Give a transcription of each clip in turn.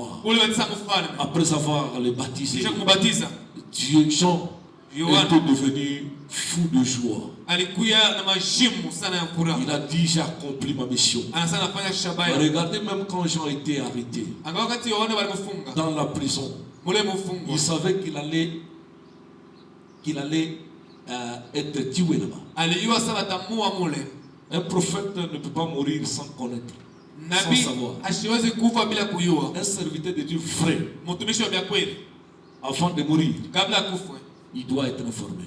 roi. Après avoir le baptisé, Jean était devenu fou de joie. Il a dit, j'ai accompli ma mission. Regardez, même quand Jean était arrêté dans la prison, il savait qu'il allait être tué là-bas. Un prophète ne peut pas mourir sans connaître, sans savoir. Un serviteur de Dieu vrai, avant de mourir, il doit être informé.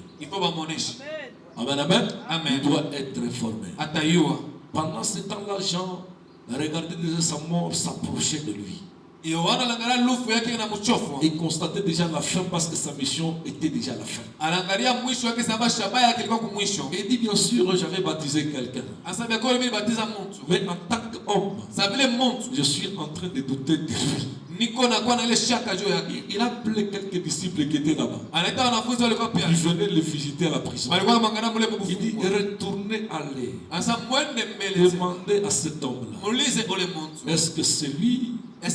Amen, amen. Il doit être informé. Pendant ce temps-là, Jean regardait déjà sa mort s'approcher de lui. Il constatait déjà la fin parce que sa mission était déjà la fin. Il dit, bien sûr, j'avais baptisé quelqu'un. Mais en tant qu'homme, je suis en train de douter de lui. Il a appelé quelques disciples qui étaient là-bas. Ils venaient le visiter à la prison. Il dit, retournez aller. Demandez à cet homme-là, est-ce que c'est lui? Et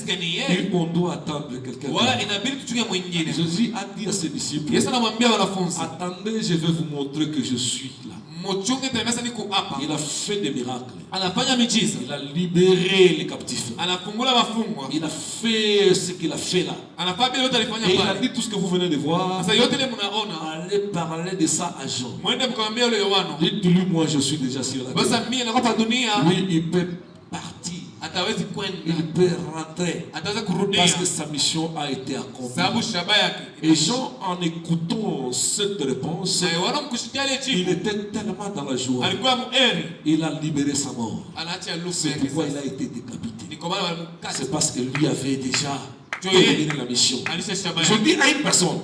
on doit attendre quelqu'un. Jésus a dit à ses disciples, attendez, je vais vous montrer que je suis là. Il a fait des miracles. Il a libéré les captifs. Il a fait ce qu'il a fait là. Et il a dit tout ce que vous venez de voir. Allez parler de ça à Jean. Dites-lui, moi je suis déjà sur la terre. Lui, il peut partir. Il peut rentrer parce que sa mission a été accomplie. Et Jean, en écoutant cette réponse, il était tellement dans la joie. Il a libéré sa mort. C'est pourquoi il a été décapité. C'est parce que lui avait déjà terminé la mission. Je dis à une personne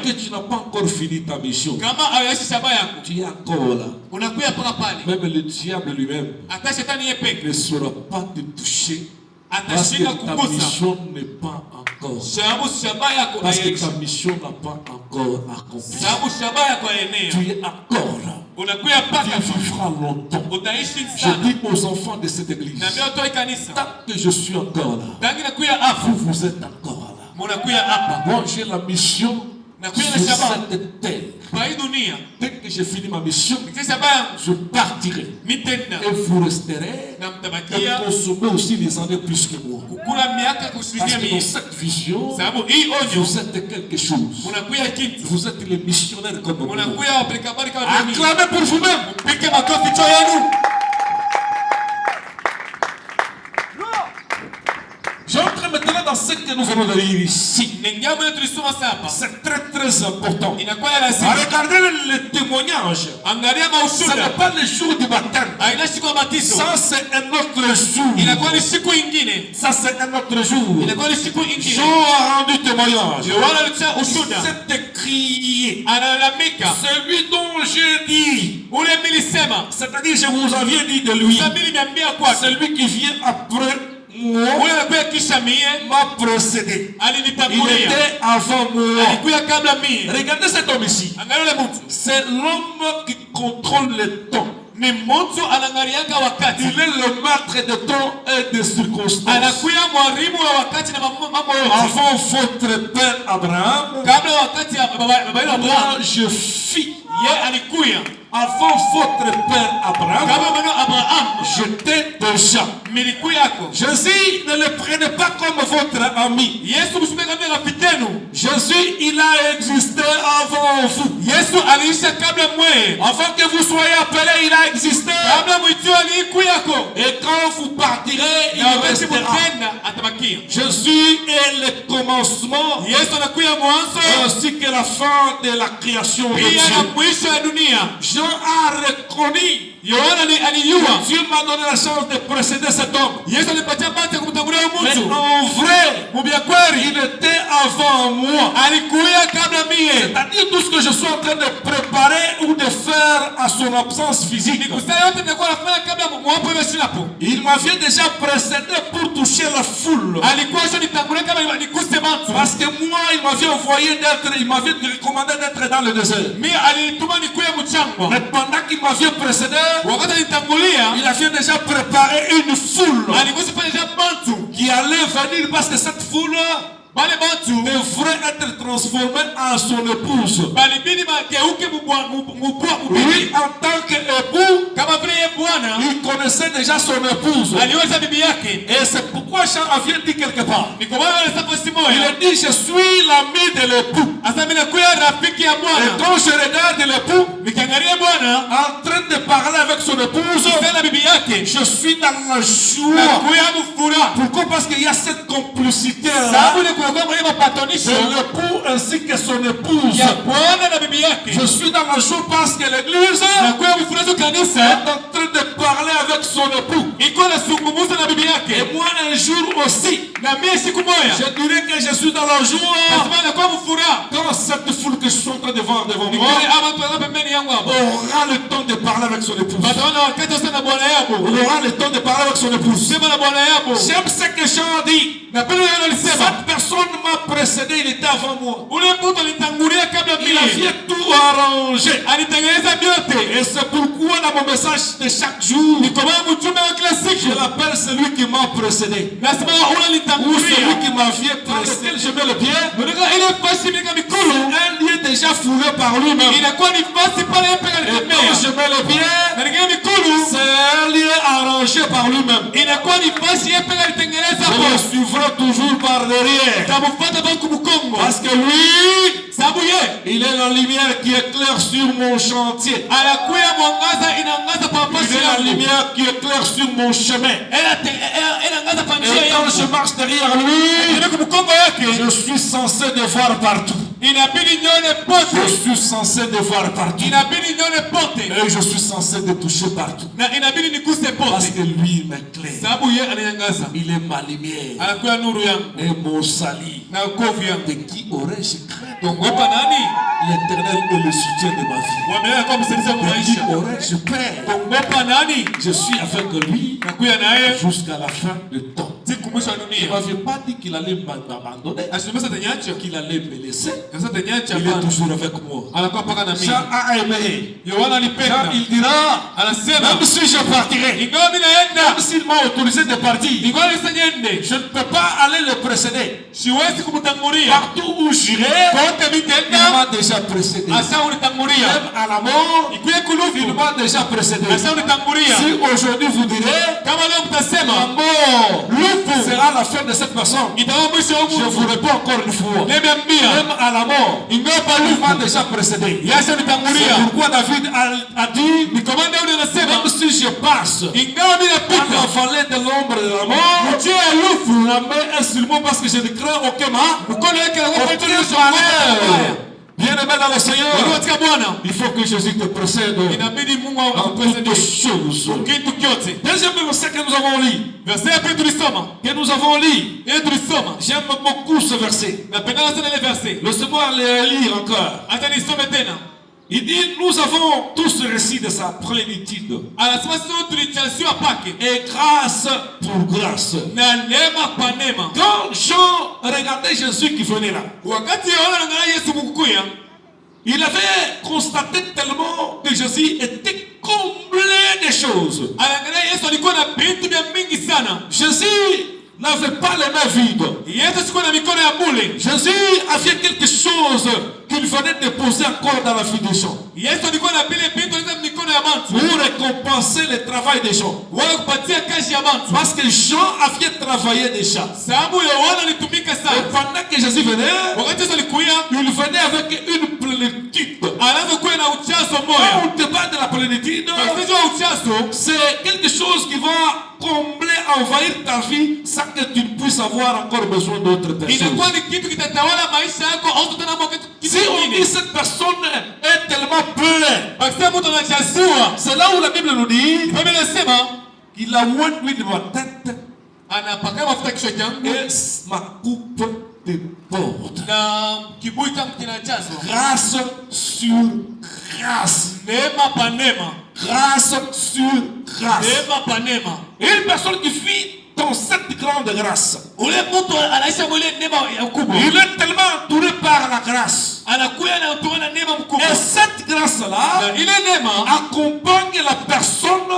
que tu n'as pas encore fini ta mission. Tu es encore là. Même le diable lui-même ne saura pas te toucher parce que ta mission n'est pas encore. Parce que ta mission n'a pas encore accompli. Tu es encore là. Tu vivras longtemps. Je dis aux enfants de cette église, tant que je suis encore là, vous êtes encore là. Moi j'ai la mission sur cette terre. Dès que j'ai fini ma mission, je partirai. Et vous resterez et consommez aussi les années plus que moi. Parce que dans cette vision, vous êtes quelque chose. Vous êtes les missionnaires comme moi. Acclamez pour vous-même. J'entre maintenant dans ce que nous allons lire ici. C'est très très important. Regardez le témoignage. Ce n'est pas le jour du baptême. Ça c'est un autre jour. Ça c'est un autre jour. Jean a rendu témoignage. C'est écrit. Celui dont j'ai dit. C'est-à-dire je vous avais dit de lui. Celui qui vient après moi m'a précédé. Il était avant moi. Regardez cet homme ici. C'est l'homme qui contrôle le temps. Il est le maître de temps et de circonstances. Avant votre père Abraham, moi je fis. Avant votre père Abraham, j'étais déjà. Jésus ne le prenez pas comme votre ami. Jésus, il a existé avant vous. Avant que vous soyez appelé, il a existé. Et quand vous partirez, il restera. Jésus est le commencement ainsi que la fin de la création de Dieu. Jean a reconnu. Dieu m'a donné la chance de précéder cet homme. Mais en vrai, il était avant moi. moi. C'est-à-dire tout ce que je suis en train de préparer ou de faire à son absence physique. Il m'avait déjà précédé pour toucher la foule. Parce que moi, il m'avait envoyé il m'avait recommandé d'être dans le désert. Mais pendant qu'il m'avait précédé, il avait déjà préparé une foule qui allait venir parce que cette foule devrait être transformée en son épouse. Lui, en tant qu'époux, il connaissait déjà son épouse. Et c'est pourquoi Jean avait dit quelque part. Il a dit, je suis l'ami de l'époux. Et quand je regarde l'époux en train de parler avec son épouse, je suis dans la joie. Pourquoi? Parce qu'il y a cette complicité là de l'époux ainsi que son épouse. Je suis dans la joie parce que l'église est en train de parler avec son époux. Et moi un jour aussi, je dirais que je suis dans la joie quand cette foule que je suis en train de voir devant moi aura le temps de parler avec son épouse. Aura le temps de parler avec son épouse. J'aime ce que Jean dit. Cette personne m'a précédé, il était avant moi. Il avait tout arrangé. Et c'est pourquoi dans mon message de chaque jour, je l'appelle celui qui m'a précédé. Ou celui qui m'a fait précéder. Je mets le pied. Un lieu déjà fourré par lui-même. Et quand je mets le pied, c'est un lieu arrangé par lui-même. Je le suivrai toujours par derrière. Parce que lui, il est la lumière qui éclaire sur mon chantier. Il est la lumière qui éclaire sur mon chemin. Et quand je marche derrière lui, je suis censé de voir partout. Je suis censé de voir partout. Et je suis censé de toucher partout. Parce que lui m'éclaire. Il est ma lumière. Et mon salut. De qui aurais-je craint? L'Éternel est le soutien de ma vie. De qui aurais-je peur? Je suis avec lui jusqu'à la fin du temps. Il ne m'avait pas dit qu'il allait m'abandonner, qu'il allait me laisser. Il est toujours avec moi. Jean a aimé. Jean, il dira, même si je partirai, même s'il m'a autorisé de partir, je ne peux pas aller le précéder. Partout où j'irai, il m'a déjà précédé. Même à la mort, il m'a déjà précédé. Si aujourd'hui vous direz, la mort sera la fin de cette personne, je vous réponds encore une fois. Même à la mort, il m'a déjà précédé. C'est pourquoi David a dit, même si je passe dans la vallée de l'ombre de la mort, la main est sur moi parce que je ne crains aucun mal. Bien-aimé dans le Seigneur, il faut que Jésus te précède en toutes choses. Deuxième verset que nous avons lu, j'aime beaucoup ce verset. Laissez-moi le lire encore. Il dit, nous avons tous récit de sa plénitude. Et grâce pour grâce. Quand Jean regardait Jésus qui venait là, il avait constaté tellement que Jésus était comblé de choses. Jésus n'avait pas les mains vides. Jésus avait quelque chose qu'il venait de poser encore dans la vie des gens. Pour récompenser le travail des gens. Parce que Jean avait travaillé déjà. Et pendant que Jésus venait, il venait avec une plénitude. Quand on te parle de la plénitude, c'est quelque chose qui va combler, envahir ta vie sans que tu puisses avoir encore besoin d'autres personnes. Si on dit cette personne est tellement pleine, c'est là où la Bible nous dit qu'il a oint l'huile de ma tête et ma coupe déborde. Na kibui changu kinajazwa. Grâce sur grâce. Neema pa neema. Grâce sur grâce. Neema pa neema. Et une personne qui vit dans cette grande grâce, Ule mtu anaisha mwele neema ya ukubwa. il est tellement entouré par la grâce. Anakuya na utoa na neema mkubwa. Et cette grâce-là Na ile neema accompagne la personne,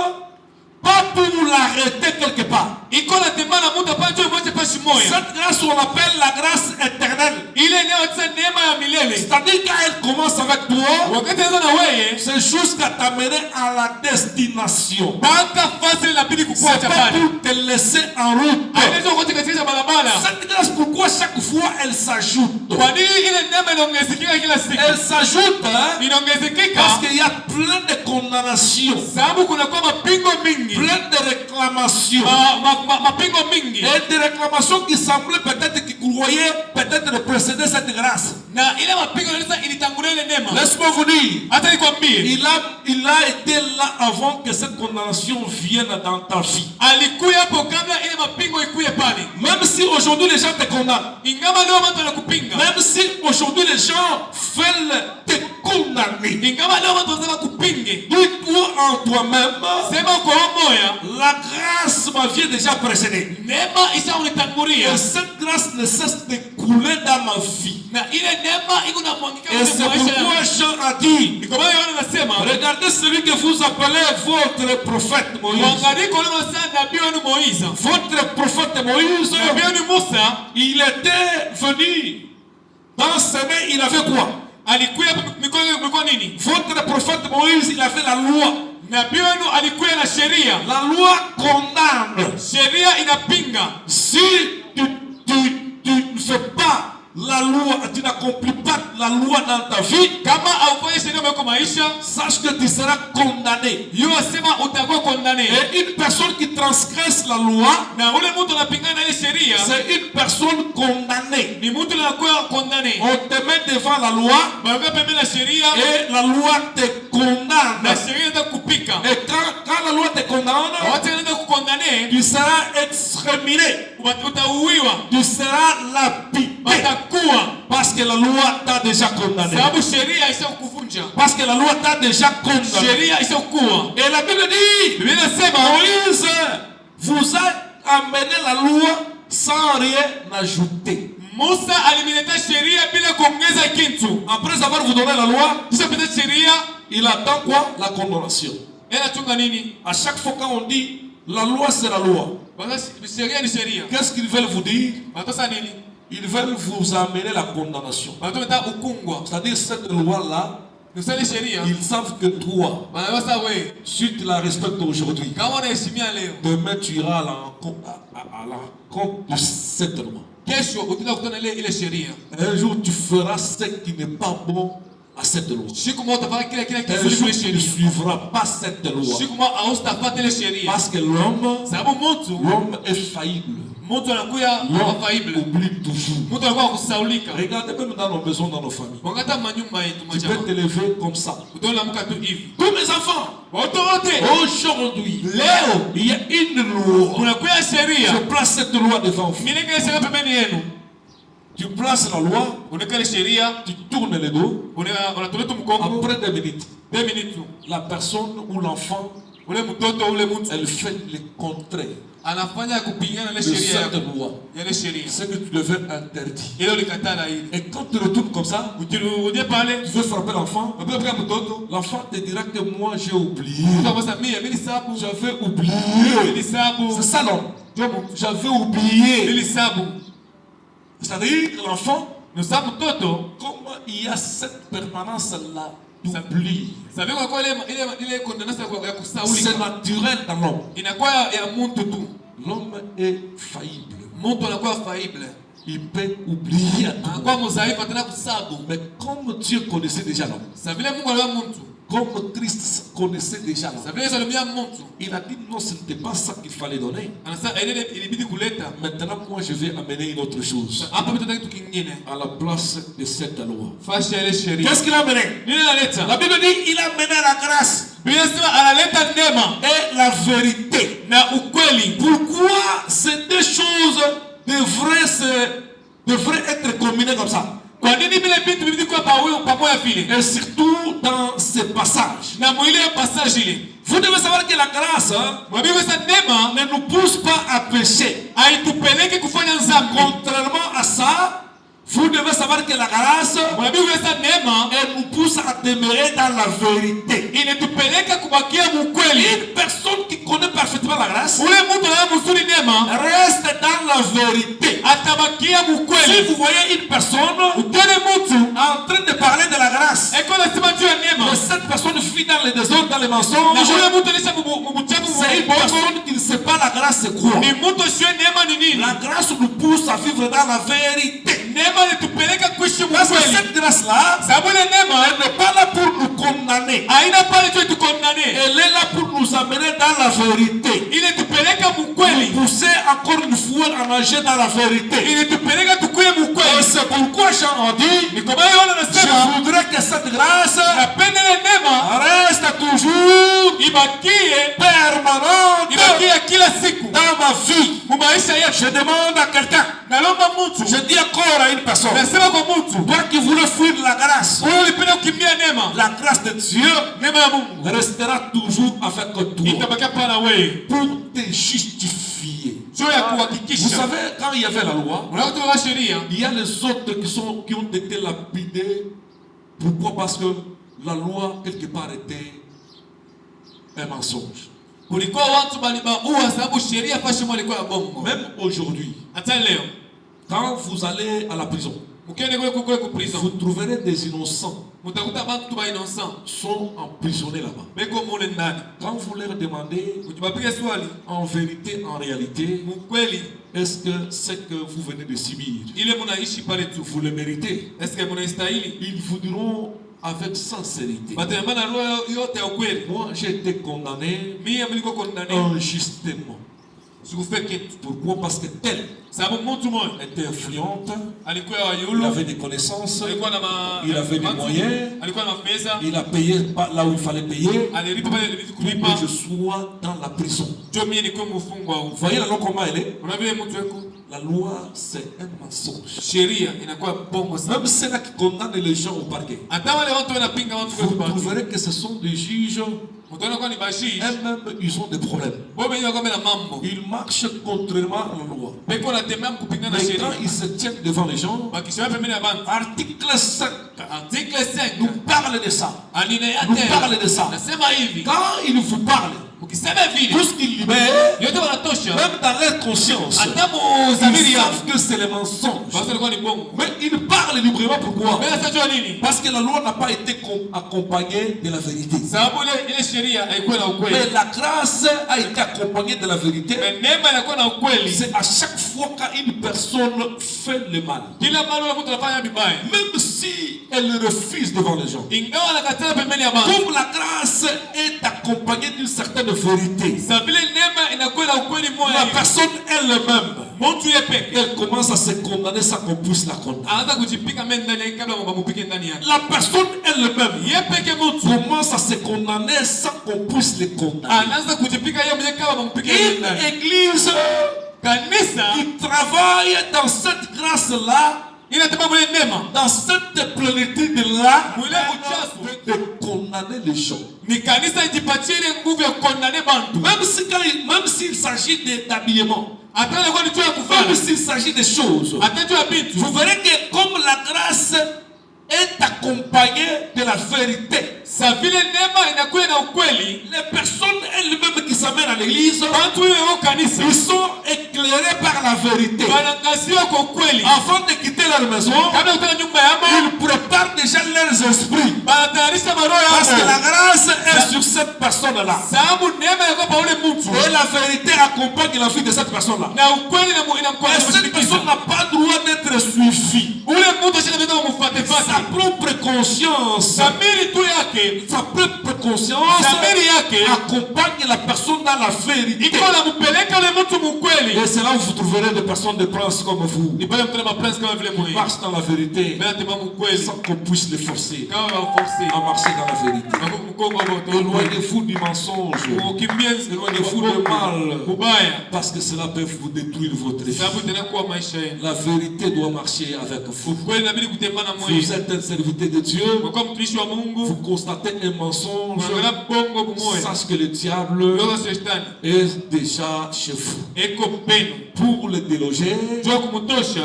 pas pour l'arrêter quelque part. iko na temana mtu apaje mmoja pashi moya. Cette grâce, on l'appelle la grâce éternelle. Ile neema tsa neema ya milele. C'est-à-dire quand elle commence avec toi, Wakati anaanza na wewe, c'est jusqu'à t'amener à la destination. mpaka fasi inabidi C'est kukuacha pas pale. pour te laisser en route. Hainaweza kukote katika barabara. Cette grâce, pourquoi chaque fois elle s'ajoute? Kwa nini ile neema inaongezekeka kila siku? Elle s'ajoute Inaongezekeka parce qu'il y a plein de condamnations, sababu kuna kwa mapingo mingi. plein de réclamations. Mapingo mingi. Et des réclamations qui semblaient peut-être qui croyaient peut-être précéder cette grâce. Na ile mapingo nilisa ilitangulia ile neema. Laisse-moi vous dire, Hata nikwambie, il a été là avant que cette condamnation vienne dans ta vie. alikuya hapo kabla ile mapingo ikuye pale. Même si aujourd'hui les gens te condamnent, Ingama leo watu wanakupinga. même si aujourd'hui les gens veulent te condamner, Ingama leo watu wanataka kupinge. dis-toi en toi-même, Sema kwa moya, la grâce m'avait déjà précédé. neema isha unitangulia. Et cette grâce ne cesse de couler dans ma vie. Na ile neema iko na mwangika Et c'est pourquoi Jean a dit, Ndio maana Yohana anasema, regardez celui que vous appelez votre prophète Moïse. mwangalie kwa nini sana nabii wenu Moiza. Votre prophète Moïse, Nabii wenu Musa il était venu dans ses mains, il avait quoi? alikuya mikono nini? Votre prophète Moïse, il avait la loi. Nabii wenu alikuya na sheria. La loi condamne. Sheria inapinga. Si tu ne fais pas la loi, tu n'accomplis pas la loi dans ta vie, Kama haufanye sheria mwako maisha, sache que tu seras condamné. yeye asema utakuwa condamné. Et une personne qui transgresse la loi, Na ule mtu anapingana na ile sheria, c'est une personne condamnée. ni mtu anakuwa condamné. On te met devant la loi Baba pembeni na sheria et la loi te condamne. na sheria itakupika. Et quand la loi te condamne, Wote wanaenda kukondane, tu seras exterminé. utauiwa, Tu seras lapidé. watakuwa Parce que la loi t'a déjà condamné. sababu sheria ishakuvunja. Parce que la loi t'a déjà condamné. Sheria ishakuwa. Et la Bible dit, Biblia inasema Moïse vous a amené la loi sans rien ajouter. Musa alimileta sheria bila kuongeza kitu. Après avoir vous donné la loi, Kisha pita sheria, il attend quoi? La condamnation. inachunga nini? À chaque fois quand on dit la loi c'est la loi, Basi sheria ni sheria. qu'est-ce qu'ils veulent vous dire? Wanatosa nini? Ils veulent vous amener la condamnation. Wanataka ukungwa. C'est-à-dire cette loi-là, Nusali sheria. ils savent que toi, Wanawasa wewe. si tu la respectes aujourd'hui, Kama unaheshimia leo, demain tu iras à l'encontre de cette loi. kesho utaenda kukutana ile sheria. Un jour tu feras ce qui n'est pas bon à cette loi. Siku moja utafanya kile Un kizuri jour kwa tu ne sheria. suivras pas cette loi. Siku moja hautafuata ile sheria. Parce que l'homme Sababu mtu est faillible. mtu anakuya L'homme faible. oublie toujours. Mtu anakuwa kusaulika. Regardez même dans nos maisons, dans nos familles. Wakati manyumba yetu Tu peux majamaa. te lever comme ça. Utaona mka tu hivi. Tous mes enfants, Watu wote aujourd'hui, leo il y a une loi. kunakuya sheria. Je place cette loi devant vous. Mimi ningine sheria pembeni yenu. Tu places la loi, Unaweka ile sheria, tu tournes le dos. unatuleta mkongo. Après 2 minutes, 2 minutes. la personne ou l'enfant, Ule mtoto ule mtu elle fait le contraire anafanya kupingana na de sheria cette yako. loi. Ya ile sheria. Ce que tu devais interdire. Ile ulikatala ile. Et quand tu retournes comme ça, Ukirudie pale, tu veux frapper l'enfant, unapeleka mtoto. l'enfant te dira que moi j'ai oublié. Utakosa mimi sabu. J'avais oublié. Mimi sabu. C'est ça non? Jomo. J'avais oublié. Mimi sabu. C'est-à-dire que l'enfant, Nous sommes mtoto. comme il y a cette permanence-là d'oubli, Sababu kwa kweli ile condamnation ya c'est kusaulika. naturel dans l'homme. Inakuwa ya mtu tu. L'homme est faillible. Mtu anakuwa faible. Il peut oublier à tout Anakuwa moment. mzaifu tena kusabu. Mais comme Dieu connaissait déjà l'homme, Sababu Mungu aliwa mtu. comme Christ connaissait déjà l'homme, Sababu Yesu alimia mtu. il a dit non, ce n'était pas ça qu'il fallait donner. Anasema ile ilibidi kuleta. Maintenant, moi, je vais amener une autre chose Hapa mtu kitu kingine. à la place de cette loi. Fasha ile sheria. Qu'est-ce qu'il a amené? Nini analeta? La Bible dit il a amené la grâce Biblia inasema analeta neema et la vérité. na ukweli. Pourquoi ces deux choses devraient se devrait être combiné comme ça. Et surtout dans ces passages. Vous devez savoir que la grâce ne nous pousse pas à pécher. Contrairement à ça, vous devez savoir que la grâce, elle nous pousse à demeurer dans la vérité. Une personne qui connaît parfaitement la grâce reste dans la vérité. Si vous voyez une personne en train de parler de la grâce, mais cette personne fuit dans les désordres, dans les mensonges, c'est une personne qui ne sait pas la grâce c'est quoi. La grâce nous pousse à vivre dans la vérité. Parce que cette grâce-là, elle n'est pas là pour nous condamner. Elle est là pour nous amener dans la vérité. Nous pousser encore une fois à nager dans la vérité. Et c'est pourquoi Jean a dit, je voudrais que cette grâce reste toujours permanente dans ma vie. Je demande à quelqu'un, je dis encore à une personne, toi qui voulais fuir la grâce, la grâce de Dieu restera toujours avec toi pour te justifier. Vous savez, quand il y avait la loi, il y a les autres qui ont été lapidés. Pourquoi? Parce que la loi quelque part était un mensonge. Même aujourd'hui, quand vous allez à la prison, vous trouverez des innocents sont emprisonnés là-bas. Quand vous leur demandez en vérité, en réalité, est-ce que c'est que vous venez de subir, vous le méritez, ils vous diront avec sincérité, moi j'ai été condamné injustement. Pourquoi? Parce que tel était influente, il avait des connaissances, il avait des moyens, il a payé là où il fallait payer, pour que je sois dans la prison. Vous voyez la loi comment elle est? La loi c'est un mensonge. Même ceux-là qui condamnent les gens au parquet, vous trouverez que ce sont des juges. Eux-mêmes, ils ont des problèmes. Ils marchent contrairement à la loi. Mais quand ils se tiennent devant les gens, article 5 nous parle de ça. Nous parle de ça. Quand ils vous parlent, tout ce qu'ils libèrent, même dans leur conscience, ils savent que c'est le mensonge. Mais ils parlent librement. Pourquoi? Parce que la loi n'a pas été accompagnée de la vérité. Mais la grâce a été accompagnée de la vérité. C'est à chaque fois qu'une personne fait le mal, même si elle refuse devant les gens, comme la grâce est accompagnée d'une certaine vérité, la personne elle-même, elle commence à se condamner sans qu'on puisse la condamner. La personne elle-même commence à se condamner sans qu'on puisse les condamner. Une église qui travaille dans cette grâce-là, dans cette plénitude-là, de condamner les gens. Même s'il s'agit d'habillement, même s'il s'agit de choses, vous verrez que comme la grâce est accompagnée de la vérité, les personnes elles-mêmes qui s'amènent à l'église, ils sont éclairés par la vérité. Avant de quitter leur maison, ils préparent déjà leurs esprits. Parce que la grâce est sur cette personne-là. Et la vérité accompagne la vie de cette personne-là. Et cette personne n'a pas le droit d'être suivie. sa propre conscience, sa propre conscience accompagne la personne dans la vérité. Et c'est là où vous trouverez des personnes de princes comme vous. Ils marchent dans la vérité sans qu'on puisse les forcer à marcher dans la vérité. Éloignez-vous du mensonge, éloignez-vous du mal, parce que cela peut vous détruire votre vie. La vérité doit marcher avec vous. Vous êtes un serviteur de Dieu, vous constatez un mensonge, sache que le diable est déjà chez vous. Pour le déloger,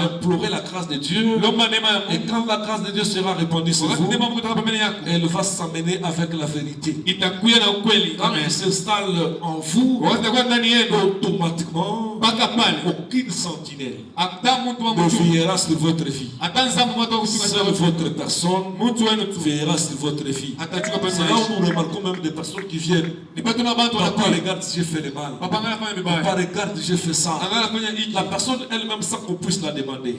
implorer la grâce de Dieu. Et quand la grâce de Dieu sera répandue sur vous, elle va s'amener avec la vérité. Quand elle s'installe en vous, automatiquement, aucune sentinelle ne veillera sur votre vie. Seule votre personne veillera sur votre vie. C'est là où nous remarquons même des personnes qui viennent. Papa, regarde si j'ai fait le mal. Papa, regarde si j'ai fait ça. La personne elle-même, sans qu'on puisse la demander.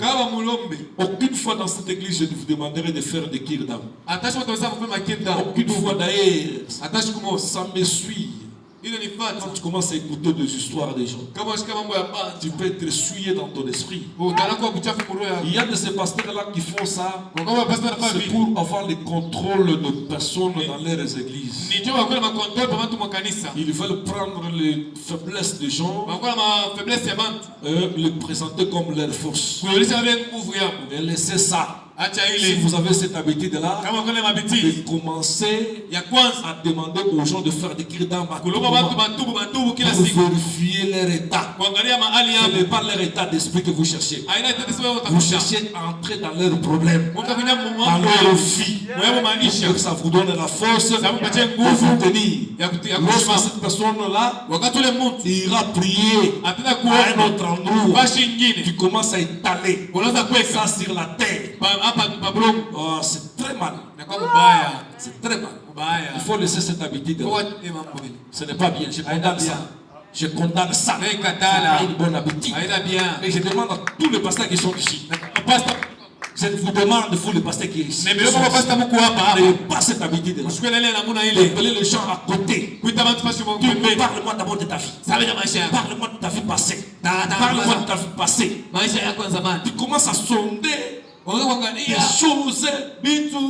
Aucune fois dans cette église, je vous demanderai de faire des kirdam. Aucune fois d'ailleurs, ça me suit. Quand tu commences à écouter des histoires des gens, tu peux être souillé dans ton esprit. Il y a de ces pasteurs-là qui font ça. C'est pour avoir le contrôle de personnes dans leurs églises. Ils veulent prendre les faiblesses des gens et les présenter comme leur force. Mais laissez ça. Si vous avez cette habitude-là, de commencer à demander aux gens de faire des kirdam pour vérifier leur état. Ce n'est pas leur état d'esprit que vous cherchez. Vous cherchez à entrer dans leurs problèmes, dans leur vie, pour que ça vous donne la force pour vous tenir. Lorsque cette personne-là ira prier à un autre endroit, tu commences à étaler ça sur la terre. Oh, c'est très mal. C'est très mal. Il faut laisser cette habitude. Ce n'est pas bien. Je condamne ça. Je condamne ça. Ce n'est pas une bonne habitude. Et je demande à tous les pasteurs qui sont ici. Je vous demande, vous les pasteurs qui sont ici, n'ayez pas cette habitude. Appelez les gens à côté. Parle-moi d'abord de ta vie. Parle-moi de ta vie passée. Parle-moi de ta vie passée. Tu commences à sonder des choses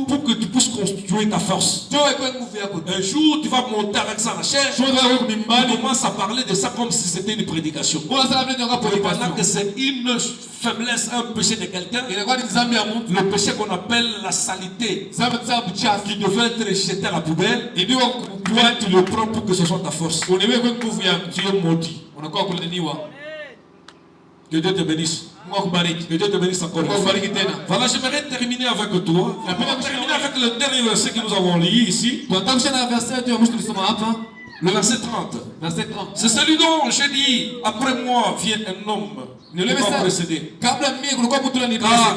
pour que tu puisses construire ta force. Un jour, tu vas monter avec ça à la chair. Tu commences à parler de ça comme si c'était une prédication. Pendant que c'est une faiblesse, un péché de quelqu'un, le péché qu'on appelle la saleté, qui devait être jeté à la poubelle, toi tu le prends pour que ce soit ta force. Tu es maudit. Que Dieu te bénisse. Que Dieu te bénisse encore. Voilà, j'aimerais terminer avec toi. Terminer avec le dernier verset que nous avons lu ici. Le verset 30. C'est celui dont j'ai dit, après moi vient un homme qui m'a précédé. Car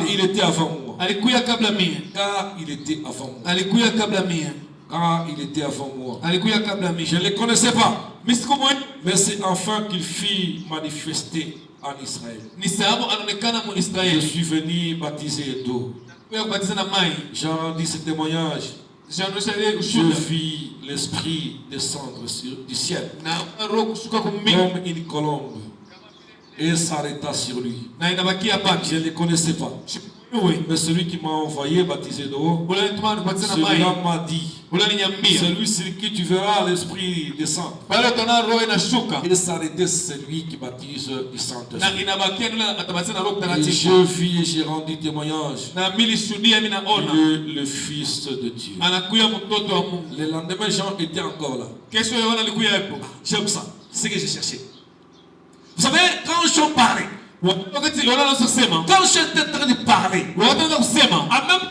il était avant moi. Car il était avant moi. Car il était avant moi. Je ne les connaissais pas. Mais c'est enfin qu'il fit manifester en Israël. Je suis venu baptiser d'eau. J'ai rendu ce témoignage. Je vis l'esprit descendre du ciel comme une colombe et s'arrêta sur lui. Je ne les connaissais pas. Mais celui qui m'a envoyé baptiser d'eau, celui-là m'a dit, celui sur qui tu verras l'esprit descendre. Et s'arrêter celui qui baptise du Saint-Esprit. Et je vis et j'ai rendu témoignage. Le Fils de Dieu. Le lendemain, Jean était encore là. J'aime ça. C'est ce que j'ai cherché. Vous savez, quand Jean parlait, quand j'étais en train de parler, en même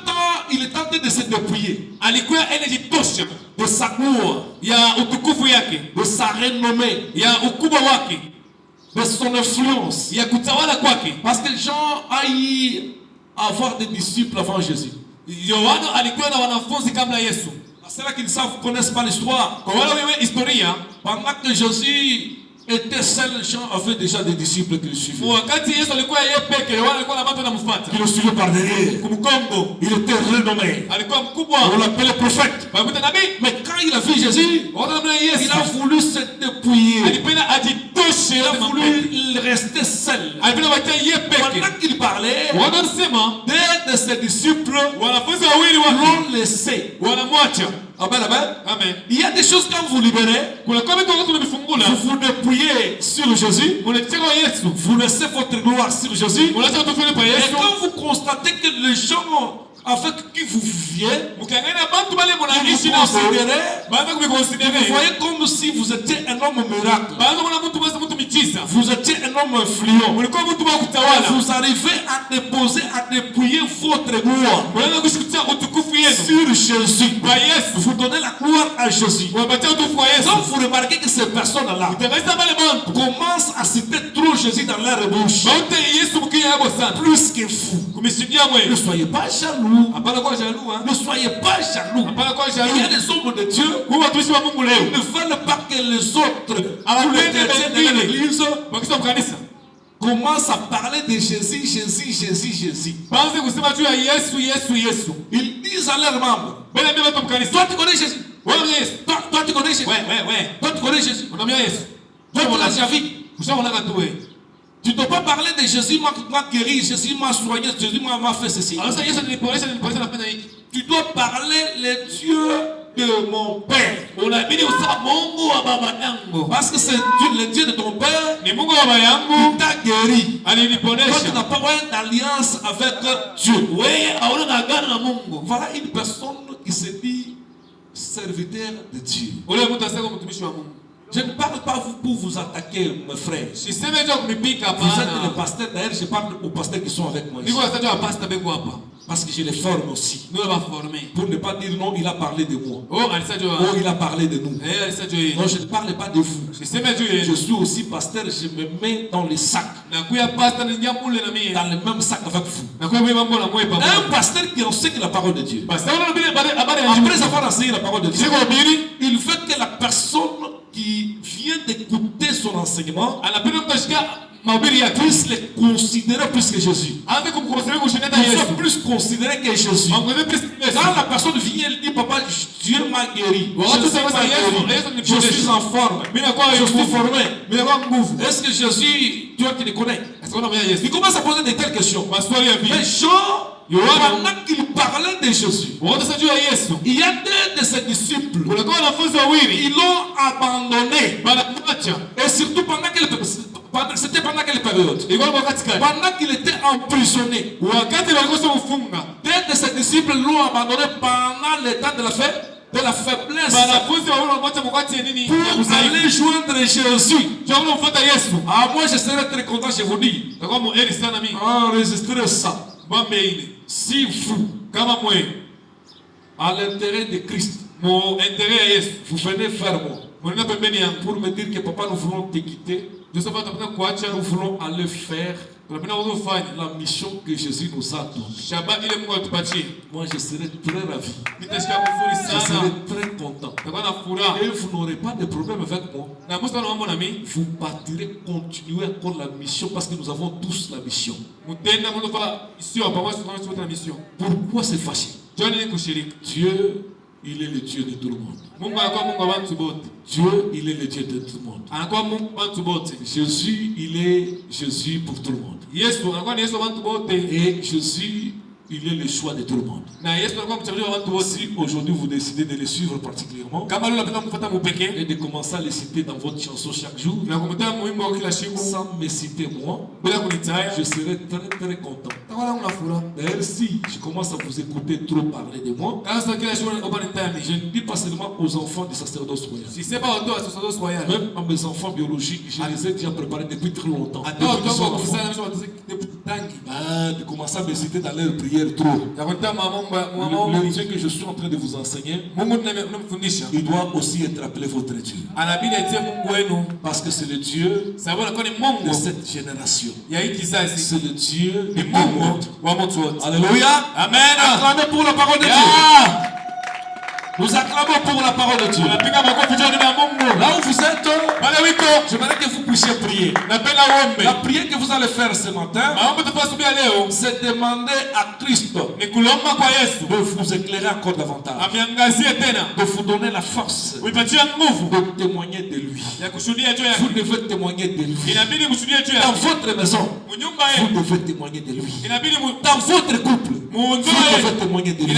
temps, il est en train de se dépouiller de sa gloire, de sa renommée, de son influence. Parce que Jean a eu à avoir des disciples avant Jésus. Ceux-là qui ne savent, connaissent pas l'histoire. Pendant que Jésus était seul, Jean avait déjà des disciples qui le suivaient. Qui le suivaient par derrière. Il était renommé. On l'appelait prophète. Mais quand il a vu Jésus, il a voulu se dépouiller. Il a voulu rester seul. Pendant qu'il parlait, deux de ses disciples l'ont laissé. Amen, amen. Il y a des choses quand vous libérez, vous vous dépouillez sur Jésus, vous laissez votre gloire sur Jésus. Et quand vous constatez que les gens avec qui vous viviez, vous voyez comme si vous étiez un homme miracle. Vous étiez un homme influent. Vous arrivez à déposer, à dépouiller votre gloire sur Jésus. Vous donnez la gloire à Jésus. Donc vous remarquez que ces personnes-là commencent à citer trop Jésus dans leur bouche. Plus que fou. Ne soyez pas jaloux. Ne soyez pas jaloux. Il y a des hommes de Dieu qui ne veulent pas que les autres, les chrétiens de l'église, commencent à parler de Jésus, Jésus, Jésus, Jésus. Ils disent à leurs membres, toi tu connais Jésus. Toi tu connais Jésus. Toi tu connais Jésus. Toi tu l'as déjà vu. Tu ne dois pas parler de Jésus m'a guéri, Jésus m'a soigné, Jésus m'a fait ceci. Tu dois parler le Dieu de mon Père. Parce que c'est le Dieu de ton Père qui t'a guéri. Toi, tu n'as pas d'alliance avec Dieu. Voilà une personne qui se dit serviteur de Dieu. Je ne parle pas pour vous attaquer, mes frères. Vous êtes le pasteur, d'ailleurs je parle aux pasteurs qui sont avec moi ici. Parce que je les forme aussi. Pour ne pas dire non, il a parlé de moi. Oh, il a parlé de nous. Non, je ne parle pas de vous. Je suis aussi pasteur, je me mets dans les sacs. Dans le même sac avec vous. Un pasteur qui enseigne la parole de Dieu. Après avoir enseigné la parole de Dieu, il veut que la personne qui vient d'écouter son enseignement puisse les considérer plus que Jésus. Ils sont plus considérés que Jésus. Quand la personne vient, elle dit, papa, Dieu m'a guéri. Je suis en forme. Je suis formé. Est-ce que Jésus, Dieu qui le connaît? Il commence à poser de telles questions. Mais Jean, pendant qu'il parlait de Jésus, il y a deux de ses disciples. Ils l'ont abandonné. Et surtout c'était pendant quelle période? Pendant qu'il était emprisonné. Deux de ses disciples l'ont abandonné pendant le temps de la fête. De la faiblesse pour aller joindre Jésus. Moi je serais très content, je vous dis. Enregistrez ça. Si vous, à l'intérêt de Christ, vous venez faire moi pour me dire que papa, nous voulons te quitter, nous voulons aller faire la mission que Jésus nous a donnée. Moi je serai très ravi. Je serai très content. Et vous n'aurez pas de problème avec moi. Vous partirez continuer encore la mission parce que nous avons tous la mission. Pourquoi c'est facile? Dieu, il est le Dieu de tout le monde. Dieu, il est le Dieu de tout le monde. Jésus, il est Jésus pour tout le monde. Et Jésus, il est le choix de tout le monde. Si aujourd'hui vous décidez de le suivre particulièrement et de commencer à le citer dans votre chanson chaque jour, sans me citer moi, je serai très très content. D'ailleurs, si je commence à vous écouter trop parler de moi, je ne dis pas seulement aux enfants du sacerdoce royal. Même à mes enfants biologiques, je les ai déjà préparés depuis très longtemps. De commencer à me citer dans leur prière trop. Le Dieu que je suis en train de vous enseigner, il doit aussi être appelé votre Dieu. Parce que c'est le Dieu de cette génération. C'est le Dieu du monde. Alléluia. Amen. Acclamez pour la parole de Dieu. Nous acclamons pour la parole de Dieu. Là où vous êtes, j'aimerais que vous puissiez prier. La prière que vous allez faire ce matin, c'est demander à Christ de vous éclairer encore davantage, de vous donner la force de témoigner de lui. Vous devez témoigner de lui. Dans votre maison, vous devez témoigner de lui. Dans votre couple, vous devez témoigner de lui.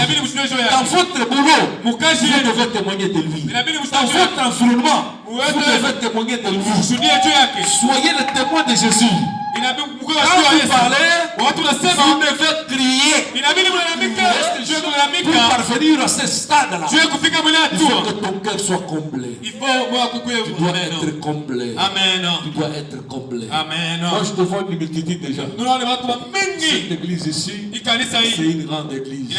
Dans votre boulot, vous devez témoigner de lui. Dans votre environnement, vous devez témoigner de lui. Soyez le témoin de Jésus. Quand vous parlez, vous devez crier. Pour parvenir à ce stade-là, il faut que ton cœur soit comblé. Tu dois être comblé. Tu dois être comblé. Moi, je te vois une multitude déjà. Cette église ici, c'est une grande église. C'est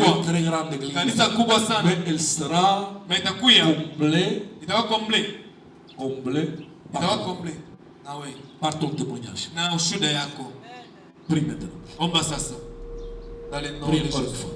une très grande église. Mais elle sera comblée par ton témoignage. Prie maintenant. Prie encore une fois.